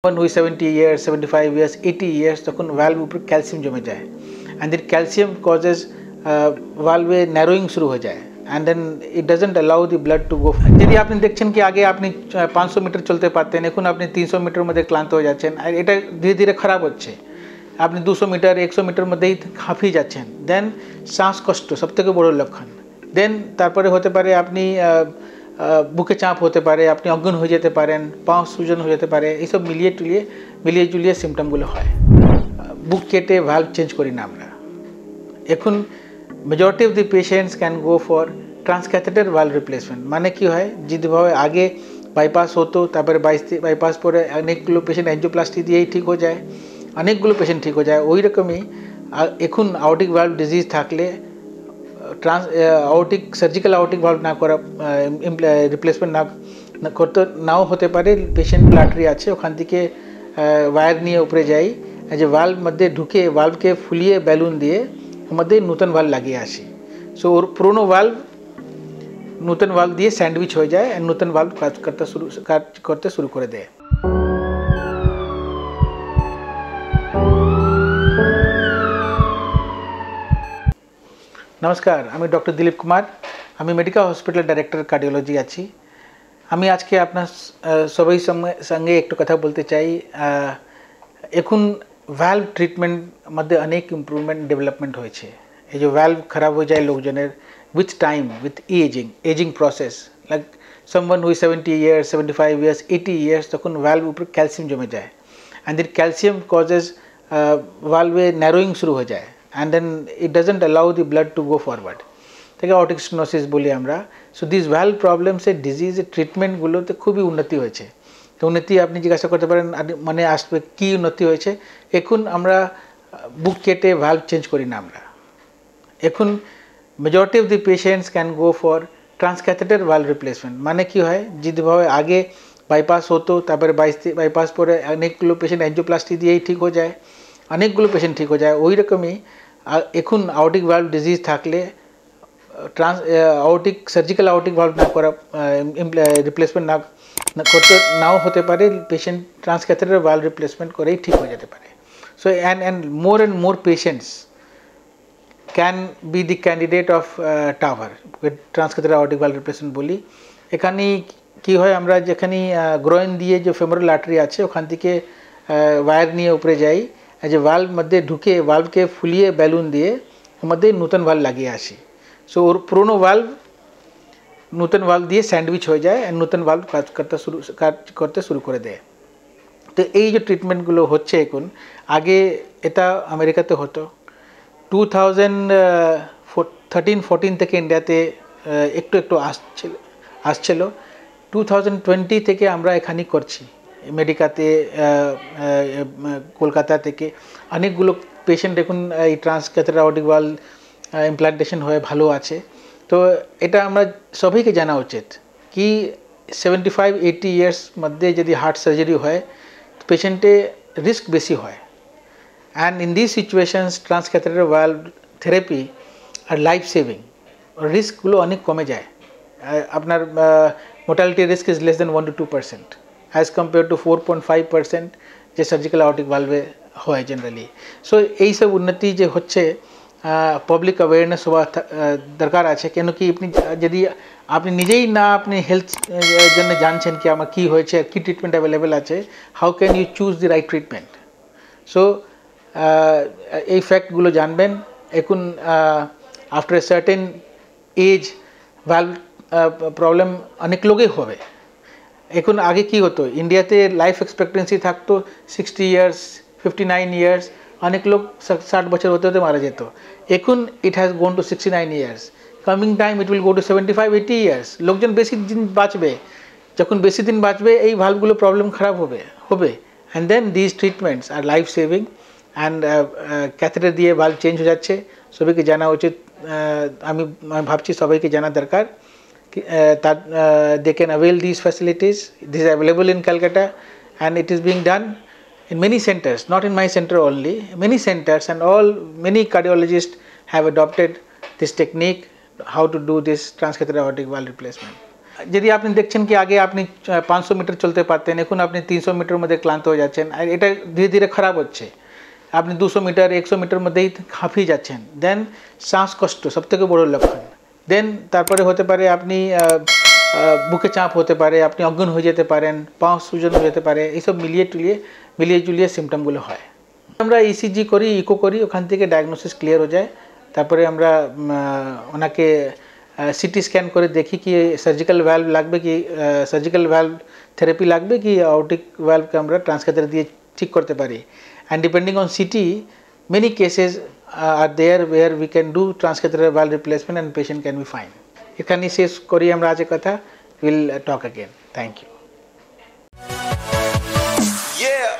Someone who is 70 years, 75 years, 80 years, তখন valve উপর calcium জমে যায় and the calcium causes valve narrowing শুরু হয়ে যায় and then it doesn't allow the blood to go. যদি আপনি দেখছেন কি আগে আপনি 500 মিটার চলতে পারতেন, এখন আপনি 300 মিটারের মধ্যে ক্লান্ত হয়ে যাচ্ছেন আর এটা ধীরে ধীরে খারাপ হচ্ছে। আপনি 200 মিটার 100 মিটার মধ্যেই হাঁপিয়ে যাচ্ছেন, দেন শ্বাসকষ্ট সবথেকে বড় লক্ষণ। দেন তারপরে হতে পারে আপনি বুকে চাপ হতে পারে, আপনি অজ্ঞান হয়ে যেতে পারেন, পাও সুজন হয়ে যেতে পারে, এইসব মিলিয়ে জুলিয়ে সিমটমগুলো হয়। বুক কেটে ভালভ চেঞ্জ করি না আমরা। এখন majority of the patients can go for transcatheter valve replacement. মানে কি হয়, যেভাবে আগে বাইপাস হতো, তারপরে বাইপাস পরে অনেকগুলো পেশেন্ট অ্যাঞ্জিওপ্লাস্টি দিয়েই ঠিক হয়ে যায়, অনেকগুলো পেশেন্ট ঠিক হয়ে যায়। ওই রকমই এখন আউটিক ভালভ ডিজিজ থাকলে আউটিক সার্জিক্যাল আউটিক ভালভ না করা, রিপ্লেসমেন্ট না করতে নাও হতে পারে। পেশেন্ট আর্টারি আছে, ওখান থেকে ওয়্যার নিয়ে উপরে যাই, যে ভালভ মধ্যে ঢুকে ভালভকে ফুলিয়ে ব্যালুন দিয়ে মধ্যে নতুন ভালভ লাগিয়ে আসি। সো ওর পুরনো ভালভ নতুন ভালভ দিয়ে স্যান্ডউইচ হয়ে যায় আর নতুন ভালভ কাজ করতে শুরু করে দেয়। নমস্কার, আমি ডক্টর দিলীপ কুমার, আমি মেডিকেল হসপিটাল ডাইরেক্টর কার্ডিওলজি আছি। আমি আজকে আপনার সবাই সঙ্গে একটু কথা বলতে চাই। এখন ভ্যালভ ট্রিটমেন্ট মধ্যে অনেক ইম্প্রুভমেন্ট ডেভেলপমেন্ট হয়েছে। এই যে ভ্যালভ খারাপ হয়ে যায় লোকজনের with time, with ageing process, like someone who is 70 years, 75 years, 80 years, তখন ভ্যালভ উপর ক্যালসিয়াম জমে যায় অ্যান্ড দিস ক্যালসিয়াম কজেস ভালভে ন্যারোয়িং শুরু হয়ে যায় and then it doesn't allow the blood to go forward, থেকে aortic stenosis বলি আমরা। সো দিস ভ্যালভ প্রবলেমস এর ডিজিজের ট্রিটমেন্টগুলোতে খুবই উন্নতি হয়েছে। তো উন্নতি আপনি জিজ্ঞাসা করতে পারেন মানে আসবে কী উন্নতি হয়েছে। এখন আমরা বুক কেটে ভ্যালভ চেঞ্জ করি না আমরা। এখন majority of the patients can go for transcatheter valve replacement. মানে কি হয়, যেভাবে আগে বাইপাস হতো, তারপরে বাইপাস পরে অনেকগুলো পেশেন্ট অ্যাঞ্জিওপ্লাস্টি দিয়েই ঠিক হয়ে যায়, অনেকগুলো পেশেন্ট ঠিক হয়ে যায়। ওই রকমই এখন আউটিক ভালভ ডিজিজ থাকলে সার্জিক্যাল আউটিক ভালভ না করা, রিপ্লেসমেন্ট না করতে নাও হতে পারে। পেশেন্ট ট্রান্সক্যাথেটার ভালভ রিপ্লেসমেন্ট করেই ঠিক হয়ে যেতে পারে। So and more patients can be the candidate of TAVR transcatheter aortic valve replacement বলি। এখানে কি হয়, আমরা যেখানে গ্রোইন দিয়ে যে ফেমোরাল আর্টারি আছে, ওখান থেকে ওয়্যার নিয়ে উপরে যাই, যে ভালভ মধ্যে ঢুকে ভালভকে ফুলিয়ে ব্যালুন দিয়ে মধ্যে নতুন ভালভ লাগিয়ে আসি। সো ওর পুরনো নতুন ভালভ দিয়ে স্যান্ডউইচ হয়ে যায় আর নতুন ভালভ কাজ করতে শুরু করে দেয়। তো এই যে ট্রিটমেন্টগুলো হচ্ছে এখন, আগে এটা আমেরিকাতে হতো। 2013-14 থেকে ইন্ডিয়াতে একটু আসছিল। 2020 থেকে আমরা এখানে করছি মেডিকাতে। কলকাতা থেকে অনেকগুলো পেশেন্ট এখন এই ট্রান্সক্যাথেটার আউটিক ভালভ ইমপ্লান্টেশন হয়ে ভালো আছে। তো এটা আমরা সবাইকে জানা উচিত কি 75-80 ইয়ার্স মধ্যে যদি হার্ট সার্জারি হয়, পেশেন্টে রিস্ক বেশি হয়। And in this situations transcatheter valve therapy are life saving, রিস্কগুলো অনেক কমে যায়। আপনার mortality risk is less than 1 to 2% as compared to 4.5% যে সার্জিক্যাল আউটিক ভালভে হয় জেনারেলি। সো এইসব উন্নতি যে হচ্ছে, পাবলিক অ্যাওয়ারনেস হওয়া দরকার আছে। কেন কি যদি আপনি নিজেই না আপনি হেলথ জন্য জানছেন কি আমার কী হয়েছে, কী ট্রিটমেন্ট অ্যাভেলেবেল আছে, how can you choose the right treatment. So এই ফ্যাক্টগুলো জানবেন। এখন after a certain age valve problem অনেক লোকেই হবে। এখন আগে কি হতো, ইন্ডিয়াতে লাইফ এক্সপেক্টেন্সি থাকতো 60 ইয়ার্স, 59 ইয়ার্স, অনেক লোক 60 বছর হতে হতে মারা যেত। এখন it has gone to 69 years, coming time it will go to 75-80 years. লোকজন বেশি দিন বাঁচবে, যখন বেশি দিন বাঁচবে এই ভালভগুলো প্রবলেম খারাপ হবে। And then this treatments are life saving and catheter দিয়ে ভালভ চেঞ্জ হয়ে যাচ্ছে। সবাইকে জানা উচিত, আমি ভাবছি সবাইকে জানা দরকার। They can avail these facilities. This is available in Calcutta and it is being done in many centers, not in my center only, many centers, and many cardiologists have adopted this technique, how to do this transcatheter aortic valve replacement. যদি আপনি দেখছেন কি আগে আপনি 500 metre চলতে পারতেন, এখন আপনি 300 মিটার মধ্যে ক্লান্ত হয়ে যাচ্ছেন, আর এটা ধীরে ধীরে খারাপ হচ্ছে, আপনি 200 মিটার 100 মিটার মধ্যেই হাঁপিয়ে যাচ্ছেন, দেন শ্বাসকষ্ট সবথেকে বড় লক্ষণ। দেন তারপরে হতে পারে আপনি বুকে চাপ হতে পারে, আপনি অজ্ঞান হয়ে যেতে পারেন, পা সুজন হয়ে যেতে পারে, এইসব মিলিয়ে জুলিয়ে সিমটমগুলো হয়। আমরা ইসিজি করি, ইকো করি, ওখান থেকে ডায়াগনোসিস ক্লিয়ার হয়ে যায়। তারপরে আমরা ওনাকে সিটি স্ক্যান করে দেখি কি সার্জিক্যাল ভ্যালভ লাগবে, কি সার্জিক্যাল ভ্যালভ থেরাপি লাগবে, কি আউটিক ভ্যালভকে আমরা ট্রান্সক্যাথেটার দিয়ে ঠিক করতে পারি। And depending on city, many cases are there where we can do transcatheter valve replacement and patient can be fine. এখানেই শেষ করি আমরা আজকের কথা। We'll talk again. Thank you. Yeah.